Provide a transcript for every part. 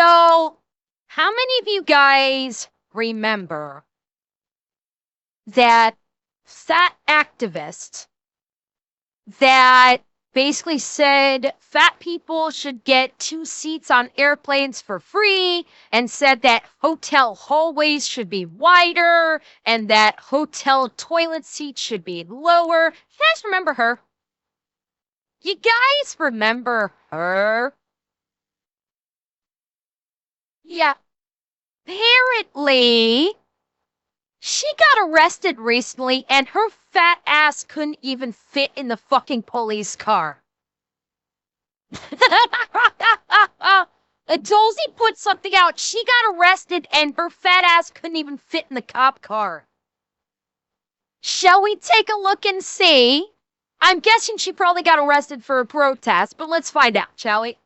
So, how many of you guys remember that fat activist that basically said fat people should get 2 seats on airplanes for free and said that hotel hallways should be wider and that hotel toilet seats should be lower? You guys remember her? You guys remember her? Yeah. Apparently, she got arrested recently and her fat ass couldn't even fit in the fucking police car. Atozy put something out. She got arrested and her fat ass couldn't even fit in the cop car. Shall we take a look and see? I'm guessing she probably got arrested for a protest, but let's find out, shall we?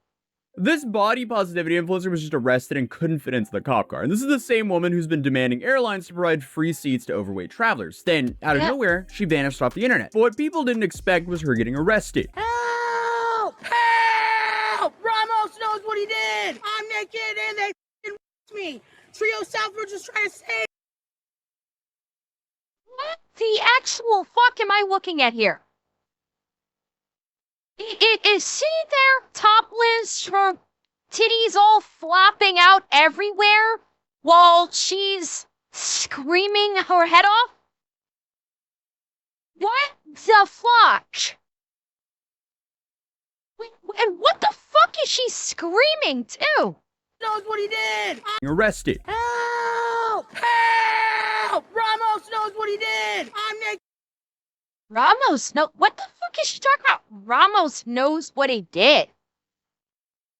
This body positivity influencer was just arrested and couldn't fit into the cop car. And this is the same woman who's been demanding airlines to provide free seats to overweight travelers. Then, out of nowhere, she vanished off the internet. But what people didn't expect was her getting arrested. Help! Help! Ramos knows what he did! I'm naked and they f***ing me! Trio South were just trying to save. What the actual fuck am I looking at here? Is she there topless, her titties all flopping out everywhere while she's screaming her head off? What the fuck? And what the fuck is she screaming too? Knows what he did! Arrested. Help! Help! Ramos knows what he did! I'm naked. Ramos, no, what the fuck is she talking about? Ramos knows what he did.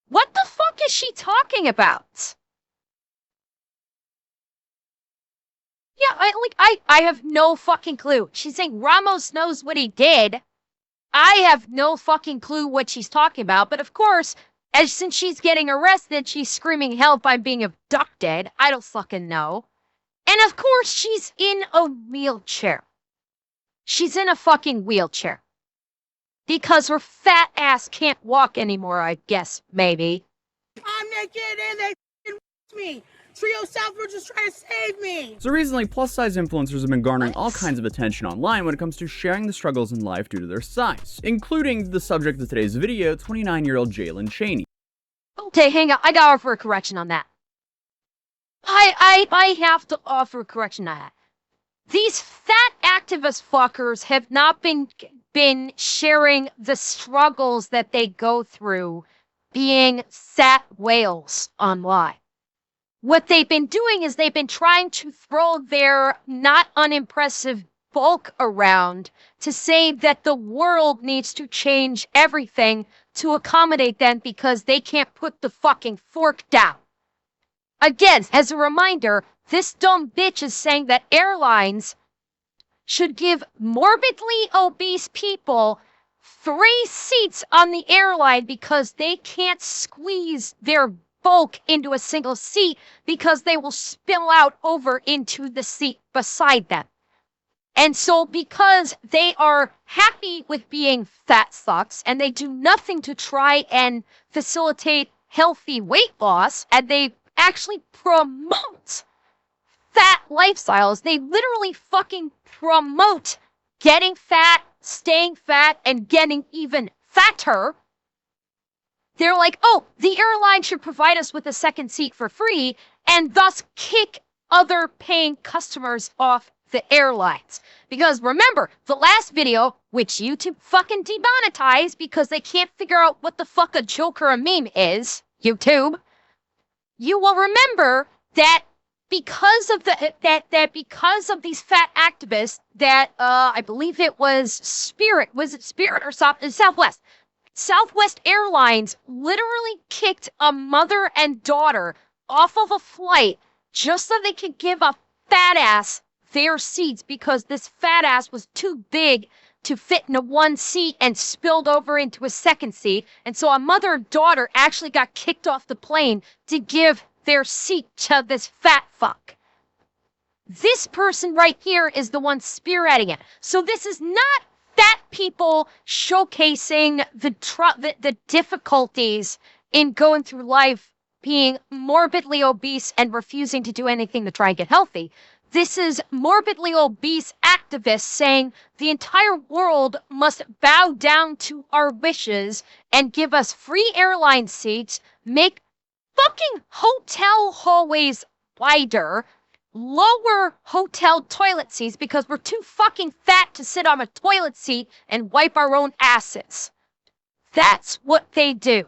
What the fuck is she talking about? Yeah, I have no fucking clue. She's saying Ramos knows what he did. I have no fucking clue what she's talking about, but of course, since she's getting arrested, she's screaming help, I'm being abducted. I don't fucking know. And of course, she's in a wheelchair. She's in a fucking wheelchair. Because her fat ass can't walk anymore, I guess, maybe. I'm naked and they f***ing me! Trio South were just trying to save me! So recently, plus-size influencers have been garnering all kinds of attention online when it comes to sharing the struggles in life due to their size, including the subject of today's video, 29-year-old Jalen Cheney. Okay, hang on. I gotta offer a correction on that. I have to offer a correction on that. These fat activist fuckers have not been sharing the struggles that they go through being fat whales online. What they've been doing is they've been trying to throw their not unimpressive bulk around to say that the world needs to change everything to accommodate them because they can't put the fucking fork down. Again, as a reminder, this dumb bitch is saying that airlines should give morbidly obese people 3 seats on the airline because they can't squeeze their bulk into a single seat because they will spill out over into the seat beside them. And so because they are happy with being fat fucks and they do nothing to try and facilitate healthy weight loss, and they actually promote fat lifestyles. They literally fucking promote getting fat, staying fat, and getting even fatter. They're like, oh, the airline should provide us with a second seat for free and thus kick other paying customers off the airlines. Because remember, the last video, which YouTube fucking demonetized because they can't figure out what the fuck a joke or a meme is, YouTube, you will remember that because of because of these fat activists that I believe it was Spirit or Southwest? Southwest Airlines literally kicked a mother and daughter off of a flight just so they could give a fat ass their seats because this fat ass was too big to fit in a one seat and spilled over into a second seat. And so a mother and daughter actually got kicked off the plane to give their seat to this fat fuck. This person right here is the one spearheading it. So this is not fat people showcasing the difficulties in going through life being morbidly obese and refusing to do anything to try and get healthy. This is morbidly obese activists saying the entire world must bow down to our wishes and give us free airline seats, make fucking hotel hallways wider, lower hotel toilet seats because we're too fucking fat to sit on a toilet seat and wipe our own asses. That's what they do.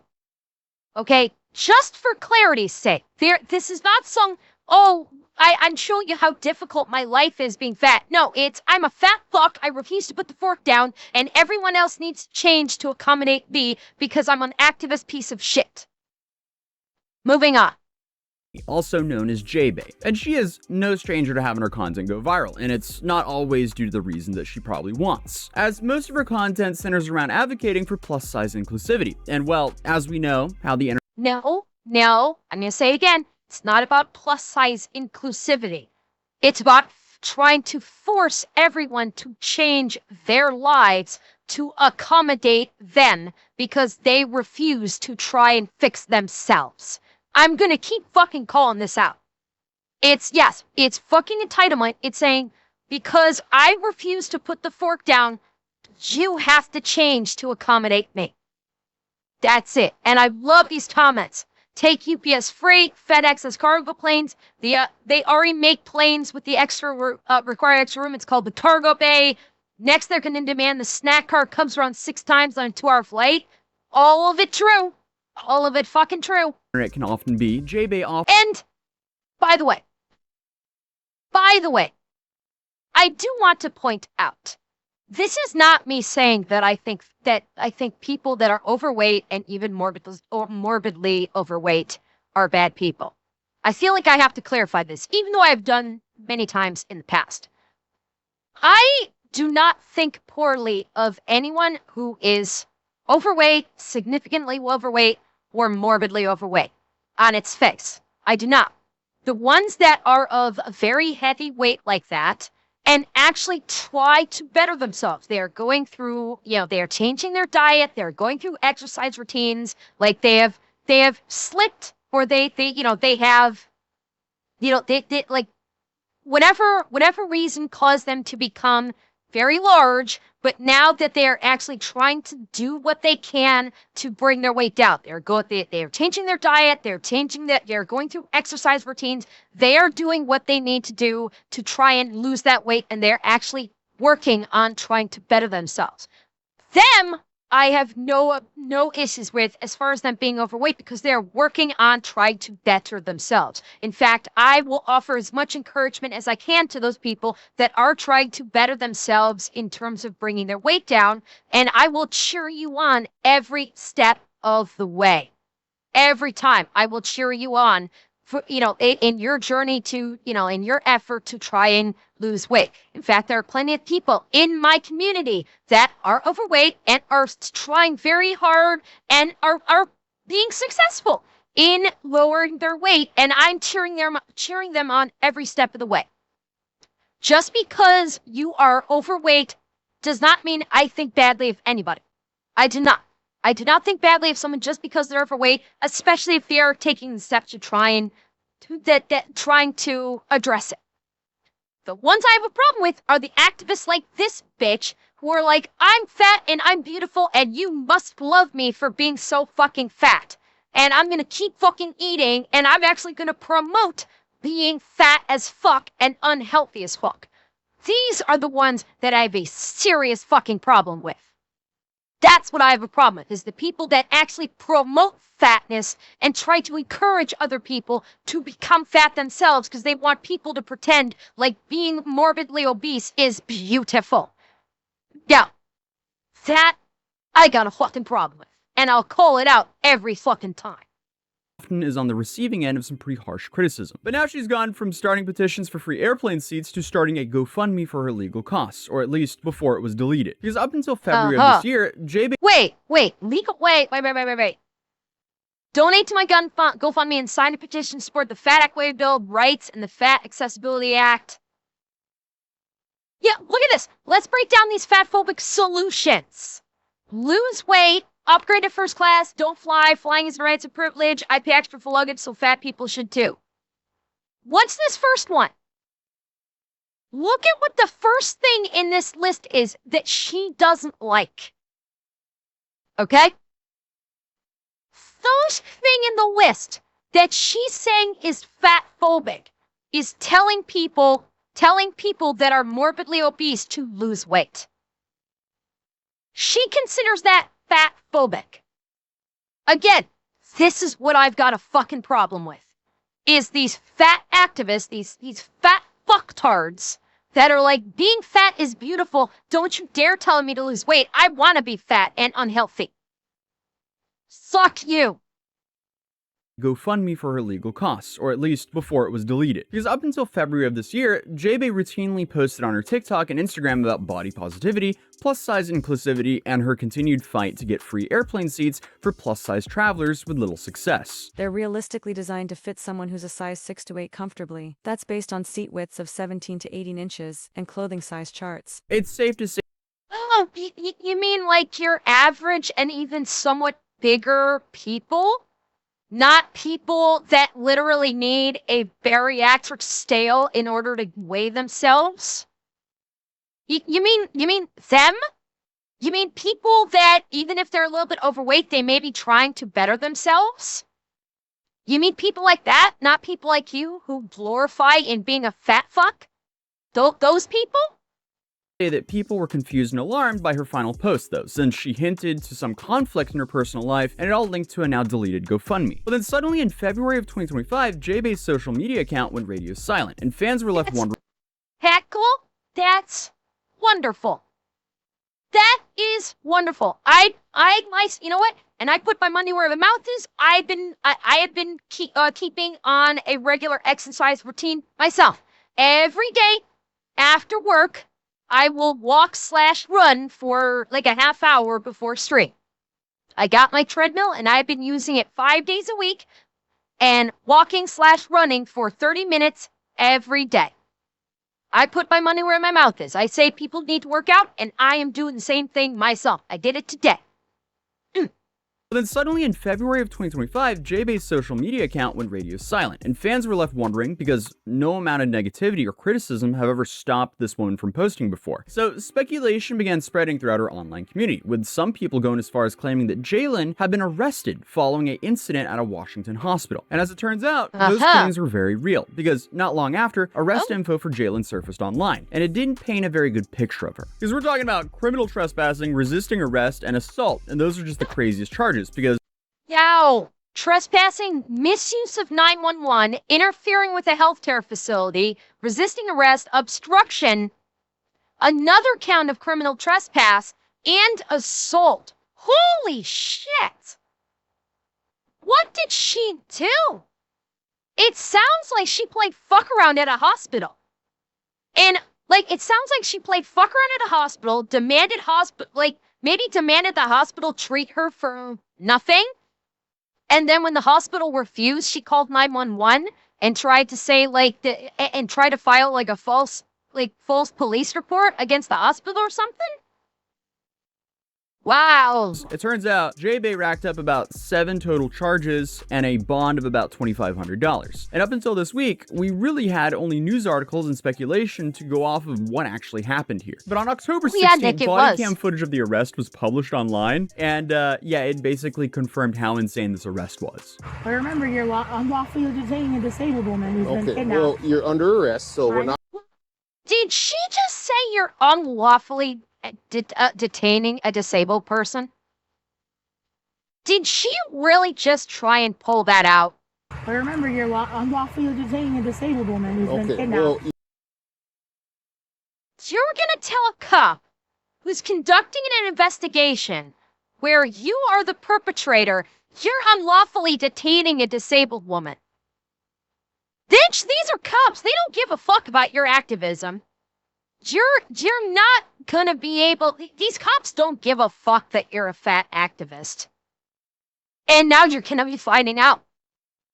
Okay? Just for clarity's sake, this is not some, oh, I'm showing you how difficult my life is being fat. No, it's, I'm a fat fuck, I refuse to put the fork down, and everyone else needs to change to accommodate me because I'm an activist piece of shit. Moving on. Also known as J-Bay, and she is no stranger to having her content go viral, and it's not always due to the reason that she probably wants, as most of her content centers around advocating for plus-size inclusivity, and well, as we know, how the internet— No, I'm gonna say it again. It's not about plus-size inclusivity. It's about trying to force everyone to change their lives to accommodate them because they refuse to try and fix themselves. I'm gonna keep fucking calling this out. It's fucking entitlement. It's saying, because I refuse to put the fork down, you have to change to accommodate me. That's it. And I love these comments. Take UPS freight, FedEx as cargo planes. They already make planes with the extra require extra room. It's called the cargo bay. Next, they're going to demand the snack car comes around 6 times on a 2-hour flight. All of it true. All of it fucking true. It can often be J-Bay off. And by the way, I do want to point out, this is not me saying that I think people that are overweight and even morbidly overweight are bad people. I feel like I have to clarify this, even though I've done many times in the past. I do not think poorly of anyone who is overweight, significantly overweight, or morbidly overweight on its face. I do not. The ones that are of a very heavy weight like that and actually try to better themselves. They are going through, they are changing their diet. They're going through exercise routines. Like they have slipped, or they have, like whatever reason caused them to become very large. But now that they are actually trying to do what they can to bring their weight down, they are changing their diet. They're going through exercise routines. They are doing what they need to do to try and lose that weight, and they're actually working on trying to better themselves. Them, I have no issues with as far as them being overweight, because they're working on trying to better themselves. In fact, I will offer as much encouragement as I can to those people that are trying to better themselves in terms of bringing their weight down, and I will cheer you on every step of the way. Every time I will cheer you on for, in your journey to, in your effort to try and lose weight. In fact, there are plenty of people in my community that are overweight and are trying very hard and are being successful in lowering their weight, and I'm cheering them on every step of the way. Just because you are overweight does not mean I think badly of anybody. I do not. I do not think badly of someone just because they're overweight, especially if they are taking the steps to trying to address it. The ones I have a problem with are the activists like this bitch who are like, I'm fat and I'm beautiful and you must love me for being so fucking fat. And I'm going to keep fucking eating, and I'm actually going to promote being fat as fuck and unhealthy as fuck. These are the ones that I have a serious fucking problem with. That's what I have a problem with, is the people that actually promote fatness and try to encourage other people to become fat themselves because they want people to pretend like being morbidly obese is beautiful. Yeah, that I got a fucking problem with, and I'll call it out every fucking time. Often is on the receiving end of some pretty harsh criticism. But now she's gone from starting petitions for free airplane seats to starting a GoFundMe for her legal costs, or at least before it was deleted. Because up until February of this year, J-Bay— Wait. Donate to my GoFundMe and sign a petition to support the Fat Equity Bill rights and the Fat Accessibility Act. Yeah, look at this. Let's break down these fatphobic solutions. Lose weight upgrade to first class, don't fly, flying is a right of privilege, I pay extra for luggage, so fat people should too. What's this first one? Look at what the first thing in this list is that she doesn't like. Okay? First thing in the list that she's saying is fat phobic is telling people that are morbidly obese to lose weight. She considers that fat phobic. Again, this is what I've got a fucking problem with. Is these fat activists, these fat fucktards that are like, being fat is beautiful. Don't you dare tell me to lose weight. I want to be fat and unhealthy. Suck you. GoFundMe for her legal costs, or at least before it was deleted. Because up until February of this year, J-Bay routinely posted on her TikTok and Instagram about body positivity, plus-size inclusivity, and her continued fight to get free airplane seats for plus-size travelers with little success. They're realistically designed to fit someone who's a size 6 to 8 comfortably. That's based on seat widths of 17 to 18 inches and clothing size charts. It's safe to say Oh, you mean like your average and even somewhat bigger people? Not people that literally need a bariatric scale in order to weigh themselves? You mean them? You mean people that, even if they're a little bit overweight, they may be trying to better themselves? You mean people like that, not people like you who glorify in being a fat fuck? Those people? that people were confused and alarmed by her final post, though, since she hinted to some conflict in her personal life, and it all linked to a now deleted GoFundMe. But then suddenly in February of 2025, J-Bay's social media account went radio silent, and fans were left wondering. Heckle? That's wonderful. That is wonderful. You know what? And I put my money where the mouth is. I have been keeping on a regular exercise routine myself. Every day after work, I will walk/run for like a half hour before stream. I got my treadmill and I've been using it 5 days a week and walking/running for 30 minutes every day. I put my money where my mouth is. I say people need to work out, and I am doing the same thing myself. I did it today. But then suddenly in February of 2025, J-Bay's social media account went radio silent, and fans were left wondering because no amount of negativity or criticism have ever stopped this woman from posting before. So speculation began spreading throughout her online community, with some people going as far as claiming that Jalen had been arrested following an incident at a Washington hospital. And as it turns out, those claims were very real, because not long after, arrest info for Jalen surfaced online, and it didn't paint a very good picture of her. Because we're talking about criminal trespassing, resisting arrest, and assault, and those are just the craziest charges. Because trespassing, misuse of 911, interfering with a healthcare facility, resisting arrest, obstruction, another count of criminal trespass, and assault. Holy shit! What did she do? It sounds like she played fuck around at a hospital. And, it sounds like she played fuck around at a hospital, demanded the hospital treat her for nothing. And then when the hospital refused, she called 911 and tried to say and try to file a false police report against the hospital or something. Wow. It turns out J-Bay racked up about 7 total charges and a bond of about $2,500. And up until this week, we really had only news articles and speculation to go off of what actually happened here. But on October 16th, body cam footage of the arrest was published online, and it basically confirmed how insane this arrest was. But remember, you're unlawfully detaining a disabled woman who's been kidnapped. Well, you're under arrest, so we're not. Did she just say you're unlawfully detaining a disabled person? Did she really just try and pull that out? But remember, you're unlawfully detaining a disabled woman who's been kidnapped. Well, you're gonna tell a cop who's conducting an investigation where you are the perpetrator, you're unlawfully detaining a disabled woman. Bitch, these are cops. They don't give a fuck about your activism. You're not gonna be able. These cops don't give a fuck that you're a fat activist. And now you're gonna be finding out.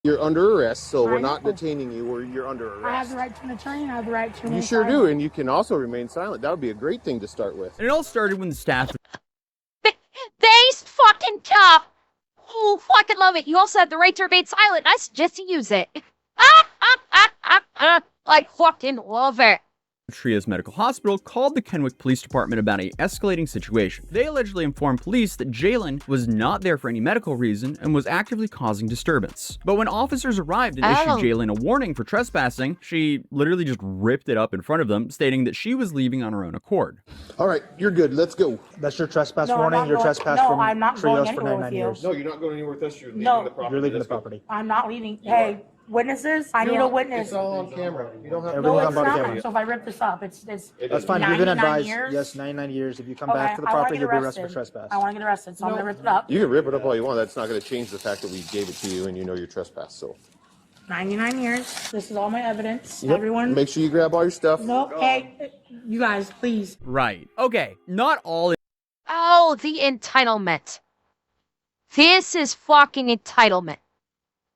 you're under arrest, so we're not detaining you. You're under arrest. I have the right to an attorney, and I have the right to remain You sure silent. do, and you can also remain silent. That would be a great thing to start with. And it all started when the staff They's fucking tough. Oh, fucking love it. You also have the right to remain silent. I suggest you use it. I fucking love it. Tria's medical hospital called the Kenwick Police Department about an escalating situation. They allegedly informed police that Jalen was not there for any medical reason and was actively causing disturbance. But when officers arrived and issued Jalen a warning for trespassing, she literally just ripped it up in front of them, stating that she was leaving on her own accord. All right, you're good. Let's go. That's your trespass No, warning. You're trespassed no, from I'm not Trios going for anywhere 99 with you. years. No, you're not going anywhere with us. You're leaving No. the property. You're leaving the Let's go. property. I'm not leaving. Hey, witnesses, I need a witness. It's all on camera. You don't have to. Everything's No, on it's body not. camera. So if I rip this up, it's That's fine. You've been 99 advised. years? Yes, 99 years. If you come Okay, back to the I wanna property, get you'll be arrested for arrested. trespass. I want to get arrested, so I'm gonna rip it up. You can rip it up all you want. That's not going to change the fact that we gave it to you and you know you're trespassed. So 99 years. This is all my evidence. Yep. Everyone. Make sure you grab all your stuff. No, hey, you guys, please. Right. Okay, not all Oh, the entitlement. This is fucking entitlement.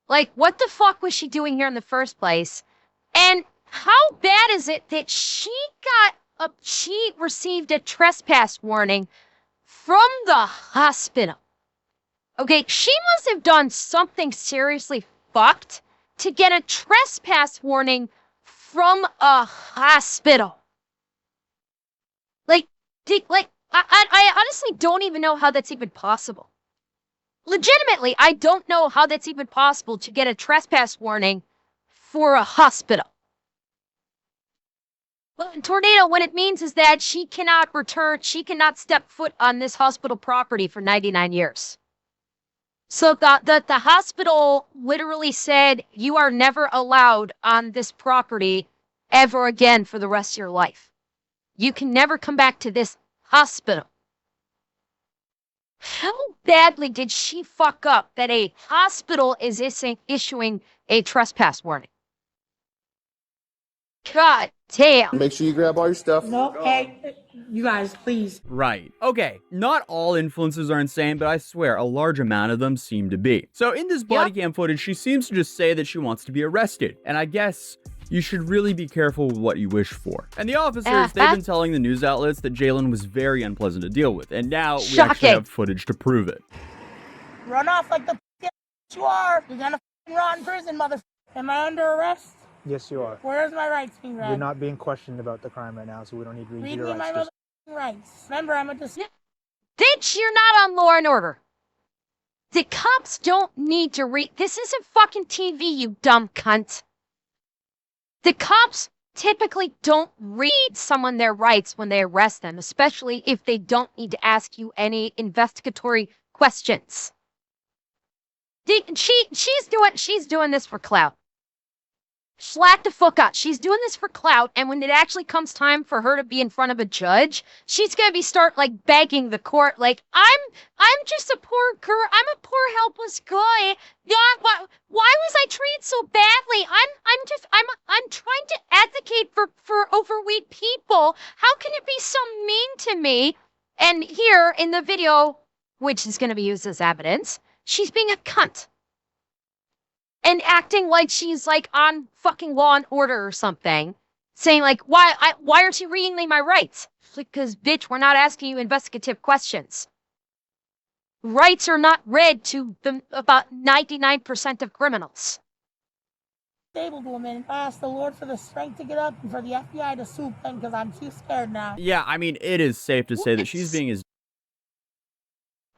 Like, what the fuck was she doing here in the first place? And how bad is it that she received a trespass warning from the hospital? Okay, she must have done something seriously fucked to get a trespass warning from a hospital. I honestly don't even know how that's even possible. Legitimately, I don't know how that's even possible to get a trespass warning for a hospital. Well, Tornado, what it means is that she cannot step foot on this hospital property for 99 years. So the hospital literally said, you are never allowed on this property ever again for the rest of your life. You can never come back to this hospital. How badly did she fuck up that a hospital is issuing a trespass warning? God damn. Make sure you grab all your stuff. No, hey, you guys, please. Right. Okay, not all influencers are insane, but I swear a large amount of them seem to be. So in this body cam footage, she seems to just say that she wants to be arrested. And I guess you should really be careful with what you wish for. And the officers, they've been telling the news outlets that Jalen was very unpleasant to deal with. And now we actually have footage to prove it. Run off like the you are. You're gonna rot in prison, mother. Am I under arrest? Yes, you are. Where's my rights being read? You're not being questioned about the crime right now, so we don't need to read Read your me my rights. rights. Remember, I'm a Bitch, you're not on Law and Order. The cops don't need to read. This isn't fucking TV, you dumb cunt. The cops typically don't read someone their rights when they arrest them, especially if they don't need to ask you any investigatory questions. She's doing this for clout. Slack the fuck up. She's doing this for clout, and when it actually comes time for her to be in front of a judge, she's gonna begging the court, like, I'm just a poor girl. I'm a poor helpless guy. Why was I treated so badly? I'm trying to advocate for overweight people. How can it be so mean to me? And here in the video, which is gonna be used as evidence, she's being a cunt. And acting like she's on fucking Law and Order or something. Saying why aren't you reading me my rights? Because bitch, we're not asking you investigative questions. Rights are not read to about 99% of criminals. Disabled woman. I ask the Lord for the strength to get up and for the FBI to swoop in because I'm too scared now. Yeah, I mean, it is safe to say that she's being as...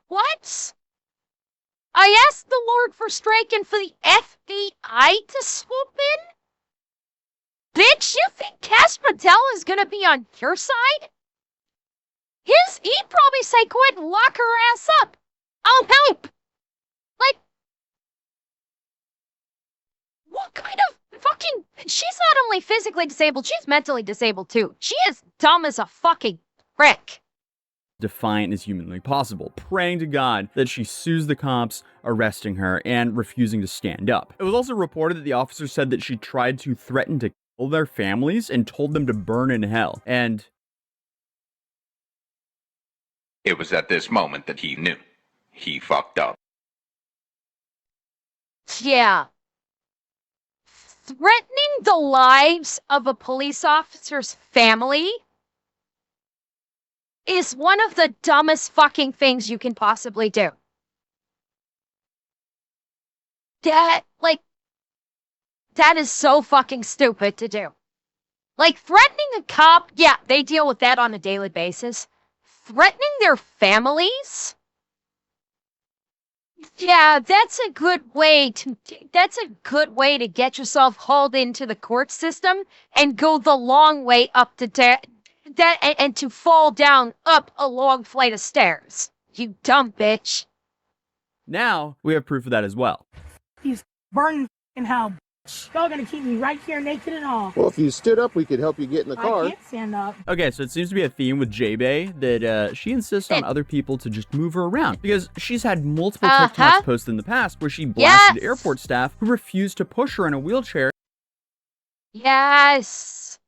What? I asked the Lord for strength and for the FBI to swoop in? Bitch, you think Cash Patel is gonna be on your side? He'd probably say, go ahead and lock her ass up. I'll help. What kind of fucking... She's not only physically disabled, she's mentally disabled too. She is dumb as a fucking prick. Defiant as humanly possible, praying to God that she sues the cops, arresting her, and refusing to stand up. It was also reported that the officers said that she tried to threaten to kill their families and told them to burn in hell. And it was at this moment that he knew. He fucked up. Yeah. Threatening the lives of a police officer's family is one of the dumbest fucking things you can possibly do. That is so fucking stupid to do. Like, threatening a cop, yeah, they deal with that on a daily basis. Threatening their families? Yeah, that's a good way to get yourself hauled into the court system and go the long way up to and to fall down up a long flight of stairs. You dumb bitch. Now, we have proof of that as well. He's burning in hell. Y'all gonna keep me right here naked and all. Well, if you stood up, we could help you get in the car. I can't stand up. Okay, so it seems to be a theme with J-Bay that she insists on other people to just move her around because she's had multiple TikToks posted in the past where she blasted airport staff who refused to push her in a wheelchair. Yes.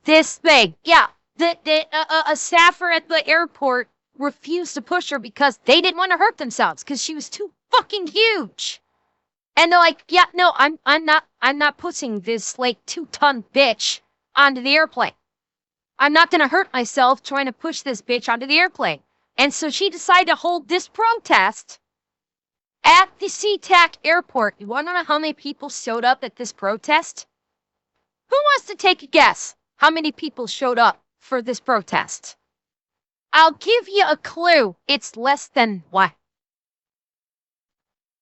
This thing. Yeah. A staffer at the airport refused to push her because they didn't want to hurt themselves because she was too fucking huge. And they're like, yeah, no, I'm not pushing this like 2-ton bitch onto the airplane. I'm not gonna hurt myself trying to push this bitch onto the airplane. And so she decided to hold this protest at the SeaTac airport. You wanna know how many people showed up at this protest? Who wants to take a guess how many people showed up for this protest? I'll give you a clue. It's less than what?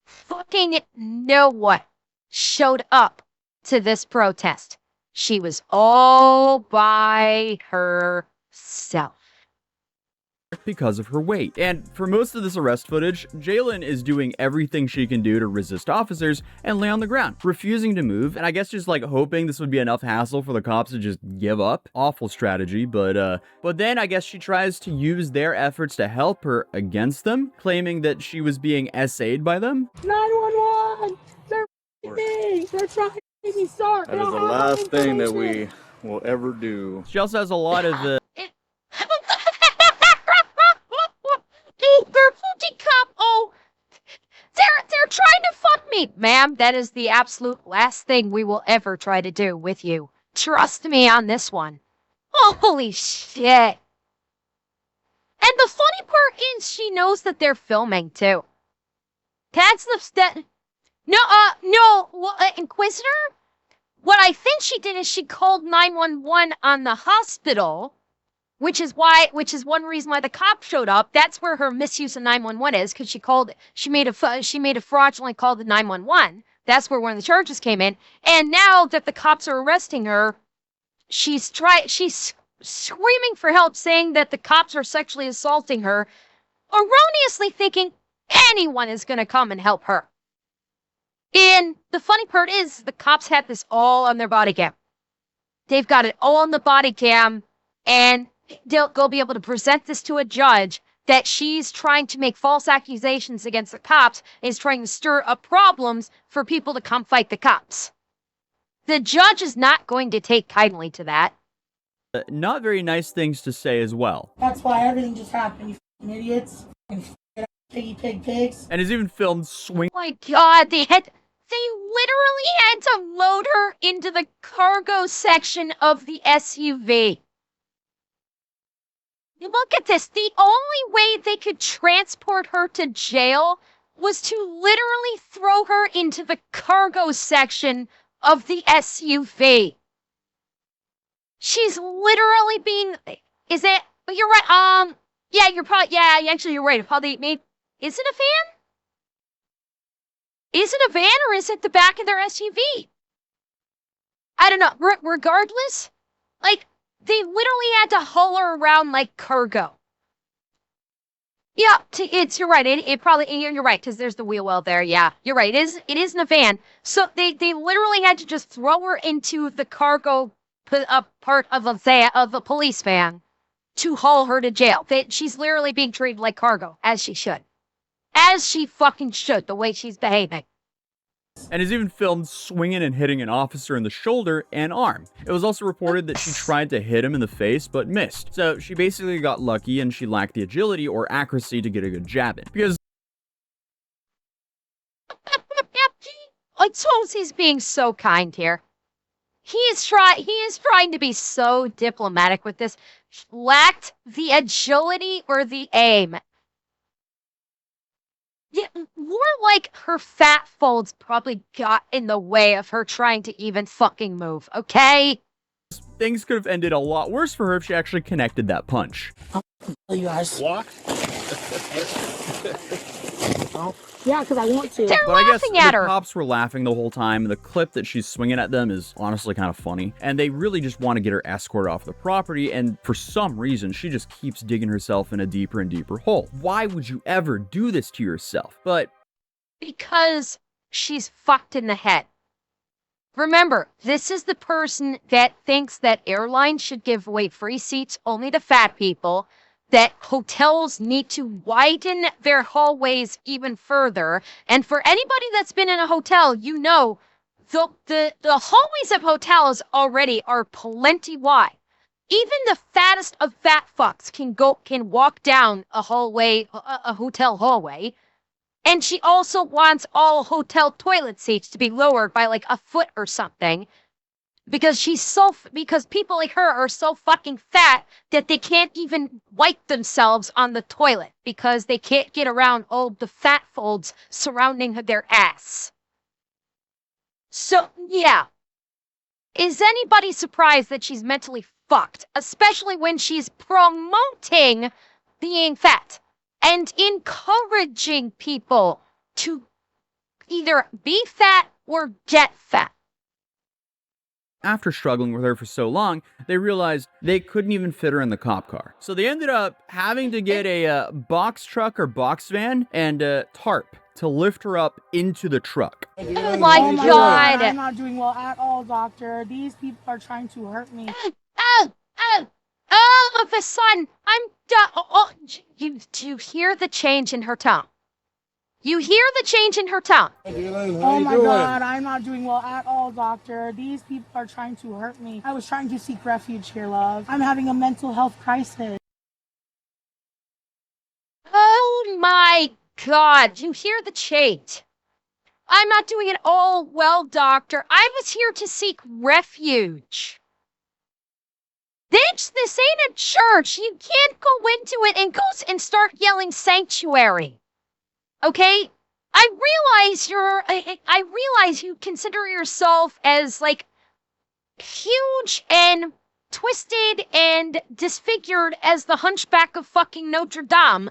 Fucking no one showed up to this protest. She was all by herself. Because of her weight. And for most of this arrest footage, Jalen is doing everything she can do to resist officers and lay on the ground, refusing to move, and I guess just like hoping this would be enough hassle for the cops to just give up. Awful strategy, but then I guess she tries to use their efforts to help her against them, claiming that she was being SA'd by them. 911! They're me! They're trying to make me start! That is the last thing that we will ever do. She also has a lot of They're trying to fuck me. Ma'am, that is the absolute last thing we will ever try to do with you. Trust me on this one. Holy shit. And the funny part is she knows that they're filming too. That's the Inquisitor? What I think she did is she called 911 on the hospital, which is one reason why the cop showed up. That's where her misuse of 911 is, because she made a fraudulent call to 911. That's where one of the charges came in. And now that the cops are arresting her, she's screaming for help, saying that the cops are sexually assaulting her, erroneously thinking anyone is going to come and help her. And the funny part is the cops had this all on their body cam. They've got it all on the body cam, and they'll be able to present this to a judge that she's trying to make false accusations against the cops and is trying to stir up problems for people to come fight the cops. The judge is not going to take kindly to that. not very nice things to say as well. That's why everything just happened, you f***ing idiots. And piggy pig pigs. And is even filmed swing. Oh my god, they literally had to load her into the cargo section of the SUV. Look at this. The only way they could transport her to jail was to literally throw her into the cargo section of the SUV. She's literally being... Is it... You're right. Yeah, you're probably... Yeah, actually, you're right. Probably made... Is it a van? Is it a van or is it the back of their SUV? I don't know. Regardless, like, they literally had to haul her around like cargo. Yeah, you're right. It probably, you're right, because there's the wheel well there. Yeah, you're right. It is in a van. So they literally had to just throw her into the cargo part of a police van to haul her to jail. She's literally being treated like cargo, as she should. As she fucking should, the way she's behaving. And is even filmed swinging and hitting an officer in the shoulder and arm. It was also reported that she tried to hit him in the face, but missed. So she basically got lucky and she lacked the agility or accuracy to get a good jab in. Because... Like, Atozy's being so kind here. he is trying to be so diplomatic with this. Lacked the agility or the aim. Yeah, more like her fat folds probably got in the way of her trying to even fucking move, okay? Things could have ended a lot worse for her if she actually connected that punch. You guys. Walk. Yeah, because I want to. They're But I guess laughing at the her. cops were laughing the whole time, and the clip that she's swinging at them is honestly kind of funny. And they really just want to get her escorted off the property, and for some reason, she just keeps digging herself in a deeper and deeper hole. Why would you ever do this to yourself? But Because she's fucked in the head. Remember, this is the person that thinks that airlines should give away free seats only to fat people, that hotels need to widen their hallways even further. And for anybody that's been in a hotel, you know the hallways of hotels already are plenty wide. Even the fattest of fat fucks can walk down a hotel hallway. And she also wants all hotel toilet seats to be lowered by like a foot or something. Because because people like her are so fucking fat that they can't even wipe themselves on the toilet because they can't get around all the fat folds surrounding their ass. So, yeah. Is anybody surprised that she's mentally fucked, especially when she's promoting being fat and encouraging people to either be fat or get fat? after struggling with her for so long, they realized they couldn't even fit her in the cop car. So they ended up having to get a box truck or box van and a tarp to lift her up into the truck. Oh my God. I'm not doing well at all, doctor. These people are trying to hurt me. All of a sudden, I'm done. Do you hear the change in her tone? You hear the change in her tone. Oh my God, I'm not doing well at all, doctor. These people are trying to hurt me. I was trying to seek refuge here, love. I'm having a mental health crisis. Oh my God, you hear the change. I'm not doing it all well, doctor. I was here to seek refuge. This ain't a church. You can't go into it and start yelling sanctuary. Okay? I realize you consider yourself as like huge and twisted and disfigured as the hunchback of fucking Notre Dame.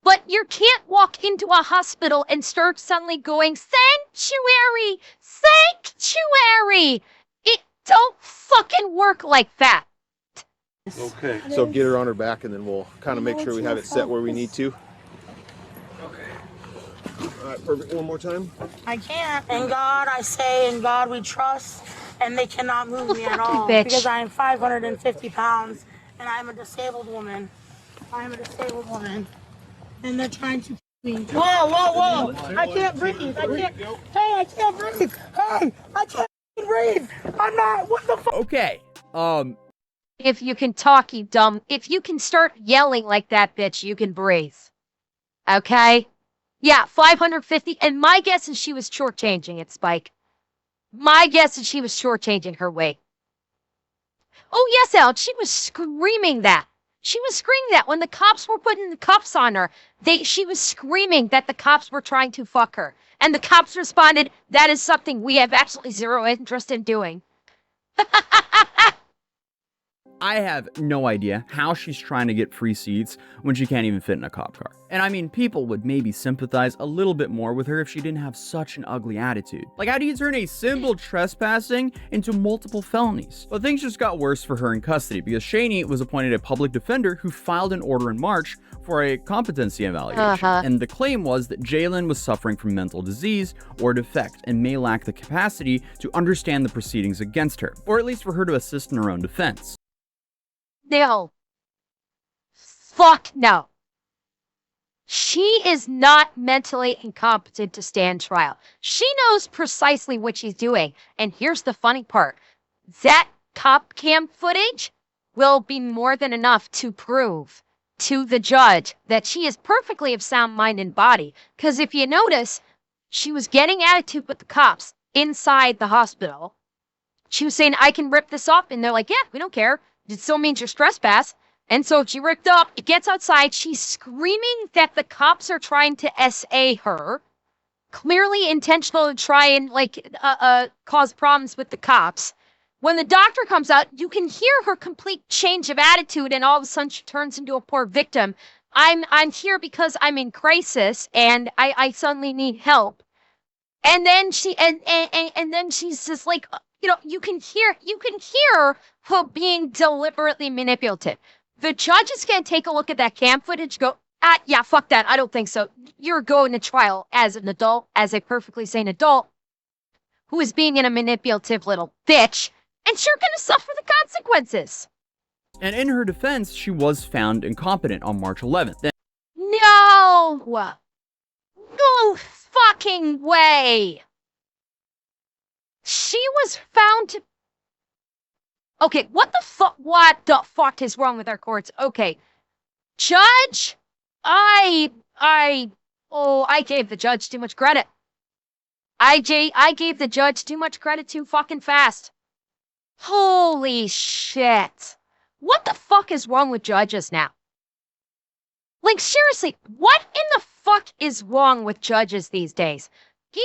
But you can't walk into a hospital and start suddenly going, sanctuary, sanctuary. It don't fucking work like that. Okay. So get her on her back and then we'll kind of make sure we have it set where we need to. All right, perfect. One more time. I can't. In God I say, in God we trust, and they cannot move me at all. Bitch. Because I am 550 pounds, and I'm a disabled woman. I'm a disabled woman. And they're trying to me. Whoa, whoa, whoa. I can't breathe. I can't. Hey, I can't breathe. Hey, I can't breathe. I'm not. What the fuck? Okay, If you can talk, you dumb. If you can start yelling like that, bitch, you can breathe. Okay? Yeah, 550. And my guess is she was shortchanging it, Spike. My guess is she was shortchanging her weight. Oh, yes, Alex, she was screaming that. She was screaming that when the cops were putting the cuffs on her. She was screaming that the cops were trying to fuck her. And the cops responded, that is something we have absolutely zero interest in doing. I have no idea how she's trying to get free seats when she can't even fit in a cop car. And I mean, people would maybe sympathize a little bit more with her if she didn't have such an ugly attitude. Like, how do you turn a simple trespassing into multiple felonies? But things just got worse for her in custody because Shaney was appointed a public defender who filed an order in March for a competency evaluation. And the claim was that Jalen was suffering from mental disease or defect and may lack the capacity to understand the proceedings against her, or at least for her to assist in her own defense. No. Fuck no. She is not mentally incompetent to stand trial. She knows precisely what she's doing. And here's the funny part. That cop cam footage will be more than enough to prove to the judge that she is perfectly of sound mind and body. Because if you notice, she was getting attitude with the cops inside the hospital. She was saying, I can rip this up. And they're like, yeah, we don't care. It still means you're trespass. And so she ripped up, it gets outside. She's screaming that the cops are trying to SA her. Clearly intentional to try and cause problems with the cops. When the doctor comes out, you can hear her complete change of attitude, and all of a sudden she turns into a poor victim. I'm here because I'm in crisis and I suddenly need help. And then then she's just like, you can hear her being deliberately manipulative. The judge is gonna take a look at that cam footage, go, yeah, fuck that. I don't think so. You're going to trial as an adult, as a perfectly sane adult, who is being a manipulative little bitch, and you're gonna suffer the consequences. And in her defense, she was found incompetent on March 11th. No! No fucking way! She was found to... Okay, what the fuck is wrong with our courts? Okay, judge, I gave the judge too much credit. I gave the judge too much credit too fucking fast. Holy shit. What the fuck is wrong with judges now? Like, seriously, what in the fuck is wrong with judges these days? You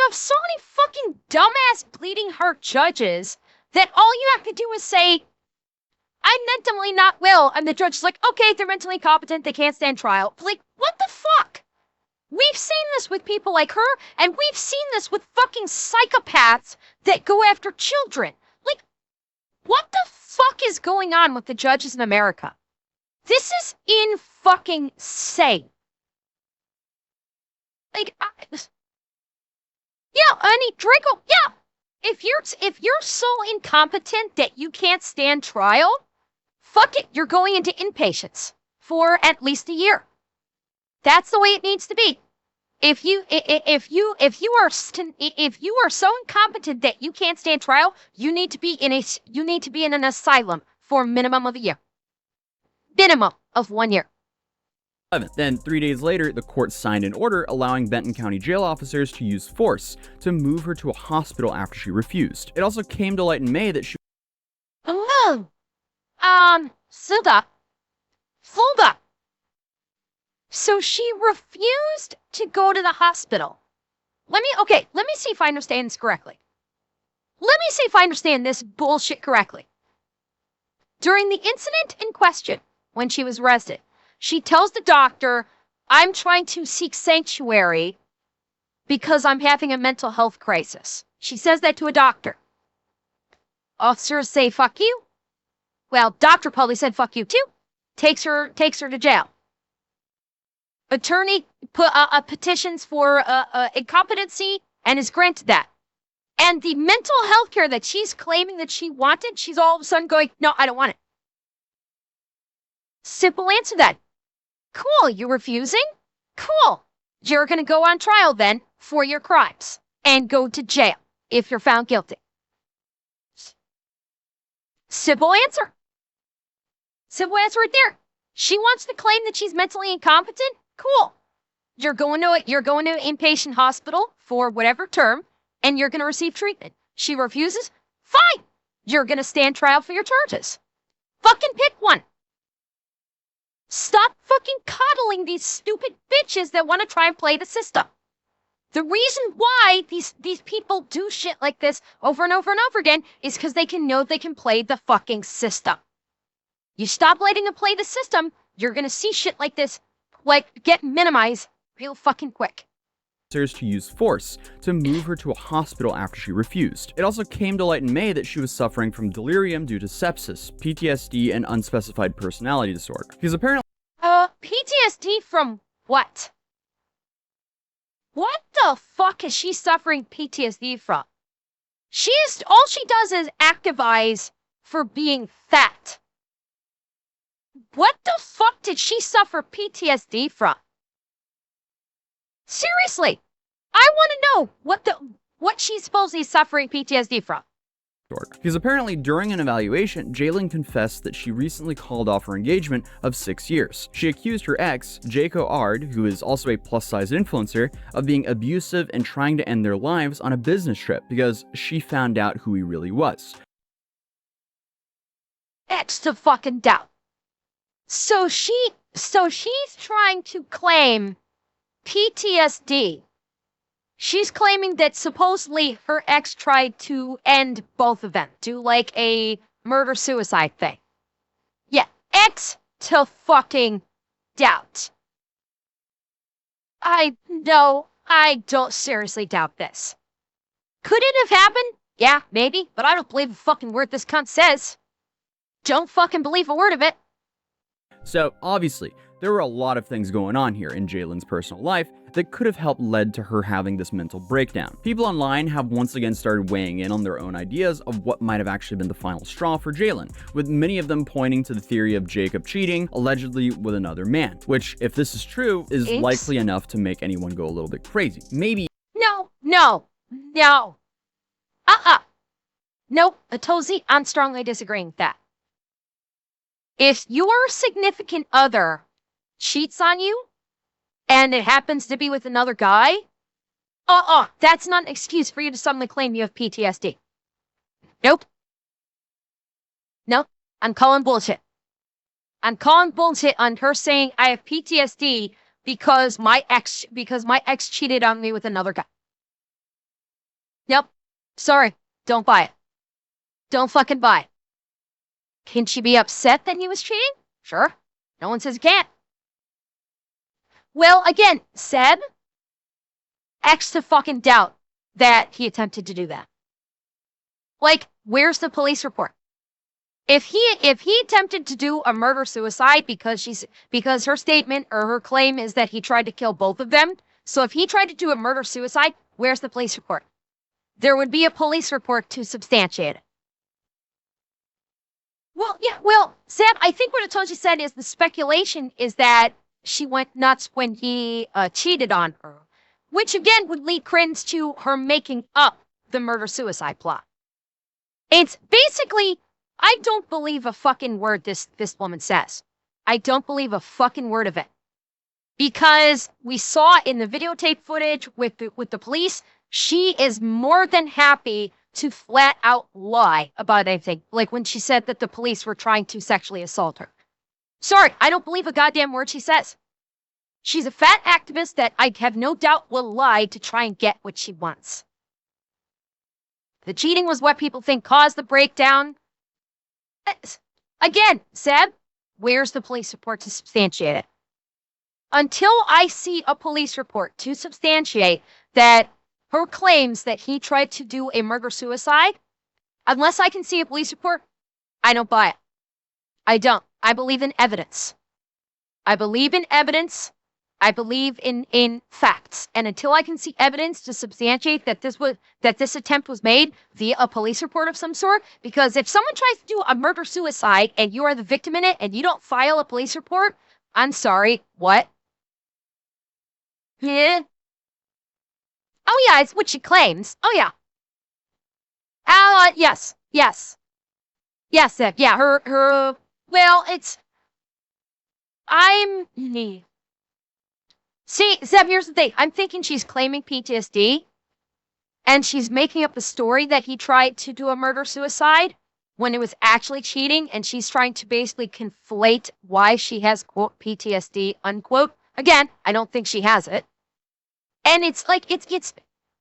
have so many fucking dumbass bleeding heart judges that all you have to do is say, I'm mentally not well. And the judge is like, okay, they're mentally incompetent. They can't stand trial. Like, what the fuck? We've seen this with people like her, and we've seen this with fucking psychopaths that go after children. Like, what the fuck is going on with the judges in America? This is fucking insane. Like, yeah, honey, Draco, yeah. If you're so incompetent that you can't stand trial, fuck it, you're going into inpatients for at least a year. That's the way it needs to be. If you are so incompetent that you can't stand trial, you need to be in an asylum for a minimum of a year. Minimum of 1 year. Then 3 days later, the court signed an order allowing Benton County jail officers to use force to move her to a hospital after she refused. It also came to light in May that she... Oh, hold up. So she refused to go to the hospital. Let me see if I understand this correctly. Let me see if I understand this bullshit correctly. During the incident in question, when she was arrested, she tells the doctor, I'm trying to seek sanctuary because I'm having a mental health crisis. She says that to a doctor. Officers say, fuck you. Well, doctor probably said, fuck you too. Takes her to jail. Attorney petitions for incompetency and is granted that. And the mental health care that she's claiming that she wanted, she's all of a sudden going, no, I don't want it. Simple answer then. Cool, you're refusing? Cool. You're going to go on trial then for your crimes and go to jail if you're found guilty. Simple answer. Simple answer right there. She wants to claim that she's mentally incompetent? Cool. You're going to an inpatient hospital for whatever term, and you're going to receive treatment. She refuses? Fine. You're going to stand trial for your charges. Fucking pick one. Stop fucking coddling these stupid bitches that want to try and play the system. The reason why these people do shit like this over and over and over again is because they know they can play the fucking system. You stop letting them play the system, you're gonna see shit like this, get minimized real fucking quick. To use force to move her to a hospital after she refused. It also came to light in May that she was suffering from delirium due to sepsis, PTSD, and unspecified personality disorder. Because apparently... PTSD from what? What the fuck is she suffering PTSD from? All she does is activize for being fat. What the fuck did she suffer PTSD from? Seriously, I want to know what she's supposedly suffering PTSD from. Because apparently during an evaluation, Jalen confessed that she recently called off her engagement of 6 years. She accused her ex, Jaco Ard, who is also a plus-size influencer, of being abusive and trying to end their lives on a business trip because she found out who he really was. X to fucking doubt. So she's trying to claim PTSD. She's claiming that supposedly her ex tried to end both of them, do like a murder-suicide thing. Yeah, X to fucking doubt. I don't seriously doubt this. Could it have happened? Yeah, maybe, but I don't believe a fucking word this cunt says. Don't fucking believe a word of it. So, obviously, there were a lot of things going on here in Jalen's personal life that could have helped led to her having this mental breakdown. People online have once again started weighing in on their own ideas of what might have actually been the final straw for Jalen, with many of them pointing to the theory of Jacob cheating, allegedly with another man, which, if this is true, is likely enough to make anyone go a little bit crazy. Maybe. No. Nope, Atozy, I'm strongly disagreeing with that. If your significant other cheats on you, and it happens to be with another guy, that's not an excuse for you to suddenly claim you have PTSD. Nope. No, I'm calling bullshit. I'm calling bullshit on her saying I have PTSD because my ex cheated on me with another guy. Yep. Sorry. Don't buy it. Don't fucking buy it. Can she be upset that he was cheating? Sure. No one says you can't. Well, again, Seb, X to fucking doubt that he attempted to do that. Like, where's the police report? If he attempted to do a murder-suicide because her statement or her claim is that he tried to kill both of them, so if he tried to do a murder-suicide, where's the police report? There would be a police report to substantiate it. Well, Sam, I think what Atozy said is the speculation is that she went nuts when he cheated on her, which again would lead credence to her making up the murder-suicide plot. It's basically, I don't believe a fucking word this woman says. I don't believe a fucking word of it. Because we saw in the videotape footage with the police, she is more than happy to flat out lie about anything. Like when she said that the police were trying to sexually assault her. Sorry, I don't believe a goddamn word she says. She's a fat activist that I have no doubt will lie to try and get what she wants. The cheating was what people think caused the breakdown. Again, Seb, where's the police report to substantiate it? Until I see a police report to substantiate that her claims that he tried to do a murder-suicide, unless I can see a police report, I don't buy it. I don't. I believe in evidence. I believe in evidence. I believe in facts. And until I can see evidence to substantiate that this attempt was made via a police report of some sort, because if someone tries to do a murder-suicide and you are the victim in it and you don't file a police report, I'm sorry, what? Yeah. Oh yeah, it's what she claims. Oh yeah. Yes. Yes, Zeb. Yeah, her, well, see, Zeb, here's the thing. I'm thinking she's claiming PTSD, and she's making up the story that he tried to do a murder-suicide when it was actually cheating, and she's trying to basically conflate why she has, quote, PTSD, unquote. Again, I don't think she has it. And it's like,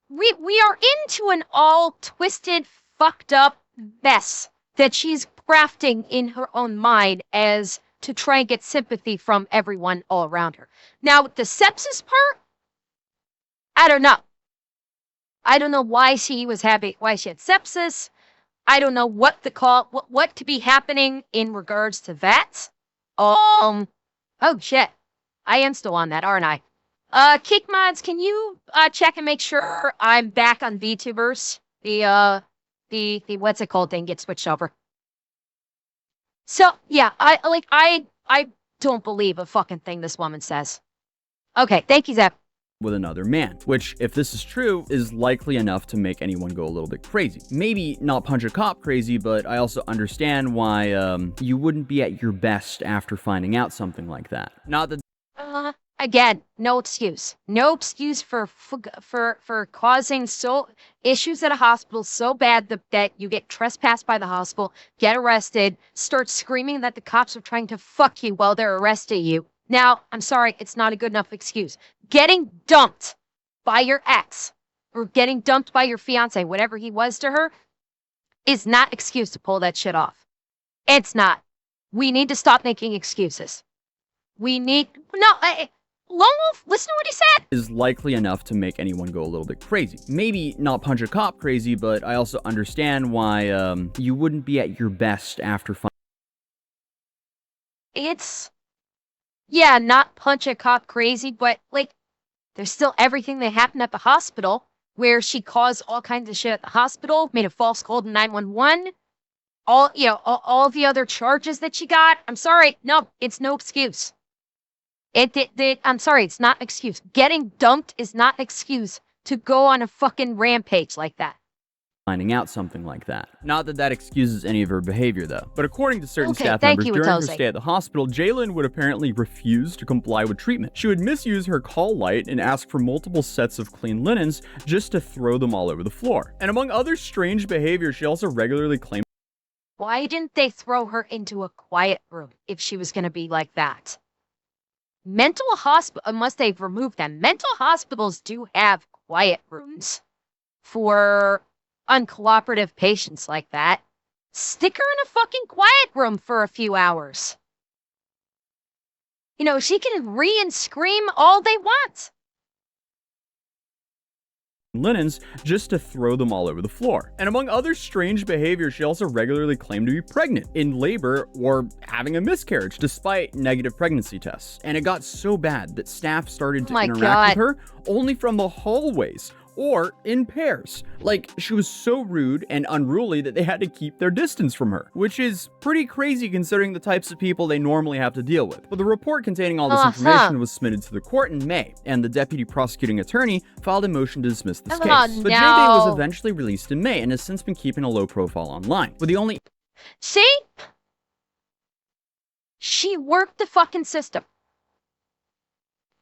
we are into an all twisted, fucked up mess that she's crafting in her own mind as to try and get sympathy from everyone all around her. Now, the sepsis part, I don't know. I don't know why she had sepsis. I don't know what to be happening in regards to that. Oh shit. I am still on that, aren't I? Kick mods, can you check and make sure I'm back on VTubers? The what's it called thing gets switched over. So yeah, I don't believe a fucking thing this woman says. Okay, thank you, Zep. with another man, which, if this is true, is likely enough to make anyone go a little bit crazy. Maybe not punch a cop crazy, but I also understand why you wouldn't be at your best after finding out something like that. Not that Again, no excuse. No excuse for causing issues at a hospital so bad that you get trespassed by the hospital, get arrested, start screaming that the cops are trying to fuck you while they're arresting you. Now, I'm sorry, it's not a good enough excuse. Getting dumped by your ex or getting dumped by your fiance, whatever he was to her, is not excuse to pull that shit off. It's not. We need to stop making excuses. Lone Wolf, listen to what he said. Is likely enough to make anyone go a little bit crazy. Maybe not punch a cop crazy, but I also understand why you wouldn't be at your best after Yeah, not punch a cop crazy, but like, there's still everything that happened at the hospital where she caused all kinds of shit at the hospital, made a false call to 911, all the other charges that she got. I'm sorry, no, it's no excuse. I'm sorry, it's not an excuse. Getting dumped is not an excuse to go on a fucking rampage like that. finding out something like that. Not that that excuses any of her behavior, though. But according to certain Okay, staff thank members, you, during her Atozy. stay at the hospital, Jalen would apparently refuse to comply with treatment. She would misuse her call light and ask for multiple sets of clean linens just to throw them all over the floor. And among other strange behavior, she also regularly claimed Why didn't they throw her into a quiet room if she was going to be like that? Mental hospital, unless they've removed them, mental hospitals do have quiet rooms for uncooperative patients like that. Stick her in a fucking quiet room for a few hours. You know, she can and scream all they want. linens just to throw them all over the floor. And among other strange behavior, she also regularly claimed to be pregnant, in labor, or having a miscarriage, despite negative pregnancy tests. And it got so bad that staff started to interact with her only from the hallways or in pairs. Like, she was so rude and unruly that they had to keep their distance from her, which is pretty crazy considering the types of people they normally have to deal with. But the report containing all this information was submitted to the court in May, and the deputy prosecuting attorney filed a motion to dismiss this case. But J-Bay was eventually released in May and has since been keeping a low profile online, with the only— See? She worked the fucking system.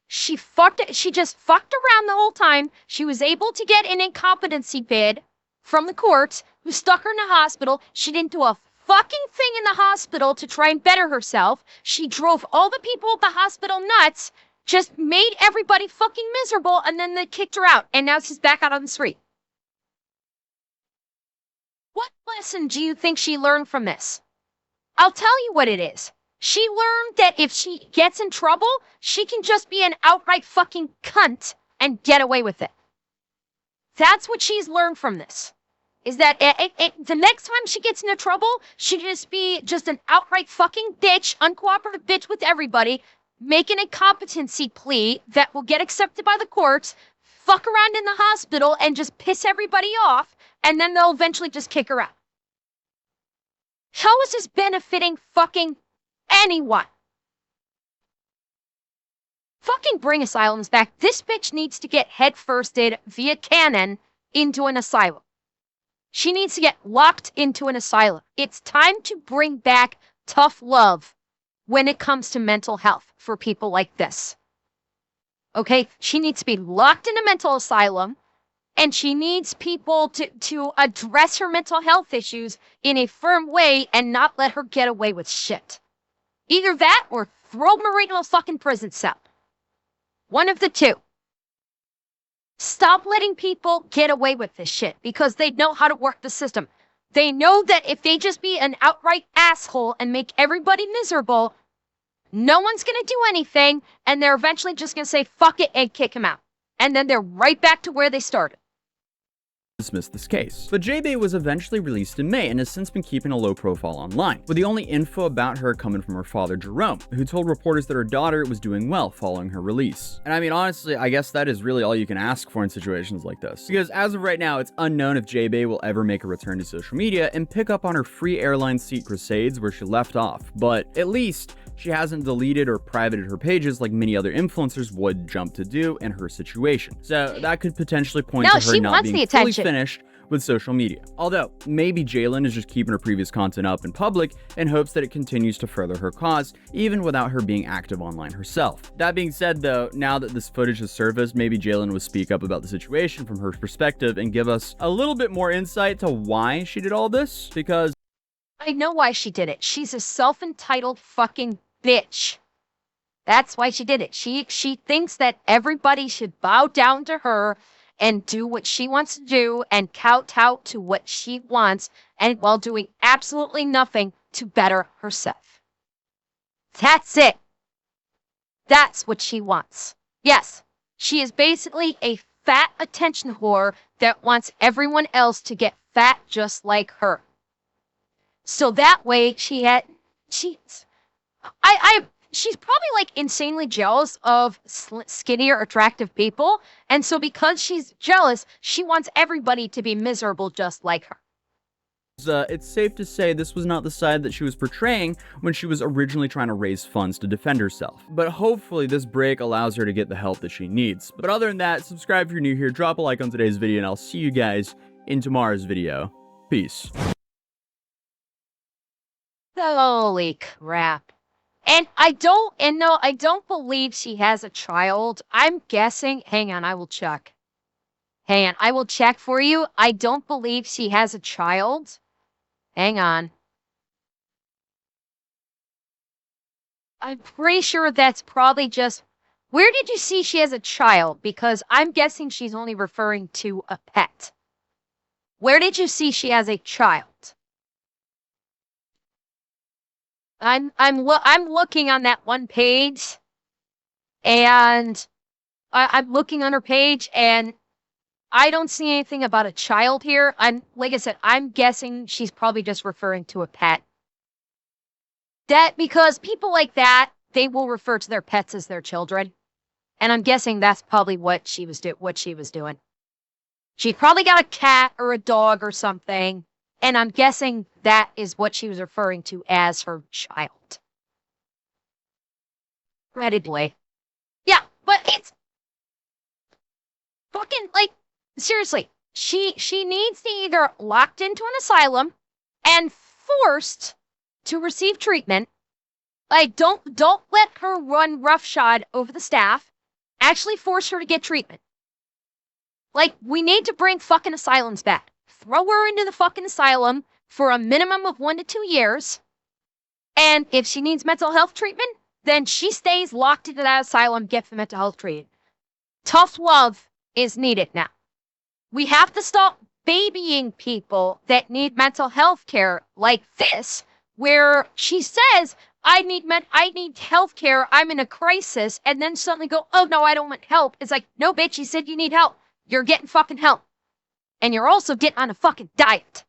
She just fucked around the whole time. She was able to get an incompetency bid from the courts, who stuck her in the hospital. She didn't do a fucking thing in the hospital to try and better herself. She drove all the people at the hospital nuts, just made everybody fucking miserable, and then they kicked her out. And now she's back out on the street. What lesson do you think she learned from this? I'll tell you what it is. She learned that if she gets in trouble, she can just be an outright fucking cunt and get away with it. That's what she's learned from this. Is that the next time she gets into trouble, she can just be just an outright fucking bitch, uncooperative bitch with everybody, make an incompetency plea that will get accepted by the courts, fuck around in the hospital and just piss everybody off, and then they'll eventually just kick her out. How is this benefiting fucking anyone? Fucking bring asylums back. This bitch needs to get head-firsted via canon into an asylum. She needs to get locked into an asylum. It's time to bring back tough love when it comes to mental health for people like this. Okay? She needs to be locked in a mental asylum, and she needs people to address her mental health issues in a firm way and not let her get away with shit. Either that or throw Marie in a fucking prison cell. One of the two. Stop letting people get away with this shit because they know how to work the system. They know that if they just be an outright asshole and make everybody miserable, no one's gonna do anything, and they're eventually just gonna say fuck it and kick him out. And then they're right back to where they started. Dismissed this case. But J-Bay was eventually released in May and has since been keeping a low profile online, with the only info about her coming from her father, Jerome, who told reporters that her daughter was doing well following her release. And I mean, honestly, I guess that is really all you can ask for in situations like this. Because as of right now, it's unknown if J-Bay will ever make a return to social media and pick up on her free airline seat crusades where she left off. But at least She hasn't deleted or privated her pages like many other influencers would jump to do in her situation. So that could potentially point to her not being fully finished with social media. Although, maybe Jalen is just keeping her previous content up in public in hopes that it continues to further her cause, even without her being active online herself. That being said though, now that this footage has surfaced, maybe Jalen would speak up about the situation from her perspective and give us a little bit more insight to why she did all this, because I know why she did it. She's a self-entitled fucking bitch. That's why she did it. She thinks that everybody should bow down to her and do what she wants to do and kowtow to what she wants, and while doing absolutely nothing to better herself. That's it. That's what she wants. Yes, she is basically a fat attention whore that wants everyone else to get fat just like her. So that way she's probably like insanely jealous of skinnier, attractive people. And so because she's jealous, she wants everybody to be miserable just like her. It's safe to say this was not the side that she was portraying when she was originally trying to raise funds to defend herself. But hopefully this break allows her to get the help that she needs. But other than that, subscribe if you're new here, drop a like on today's video, and I'll see you guys in tomorrow's video. Peace. Holy crap. And I don't believe she has a child. I'm guessing, hang on, I will check. Hang on, I will check for you. I don't believe she has a child. Hang on. I'm pretty sure that's probably just, where did you see she has a child? Because I'm guessing she's only referring to a pet. Where did you see she has a child? I'm looking on that one page, and I'm looking on her page, and I don't see anything about a child here. Like I said, I'm guessing she's probably just referring to a pet. Because people like that, they will refer to their pets as their children, and I'm guessing that's probably what she was doing. She probably got a cat or a dog or something. And I'm guessing that is what she was referring to as her child. Incredibly. Yeah, but it's fucking, like, seriously. She needs to either locked into an asylum and forced to receive treatment. Like, don't let her run roughshod over the staff. Actually force her to get treatment. Like, we need to bring fucking asylums back. Throw her into the fucking asylum for a minimum of 1 to 2 years. And if she needs mental health treatment, then she stays locked into that asylum, gets the mental health treatment. Tough love is needed now. We have to stop babying people that need mental health care like this, where she says, I need health care, I'm in a crisis, and then suddenly go, oh no, I don't want help. It's like, no bitch, you said you need help. You're getting fucking help. And you're also getting on a fucking diet.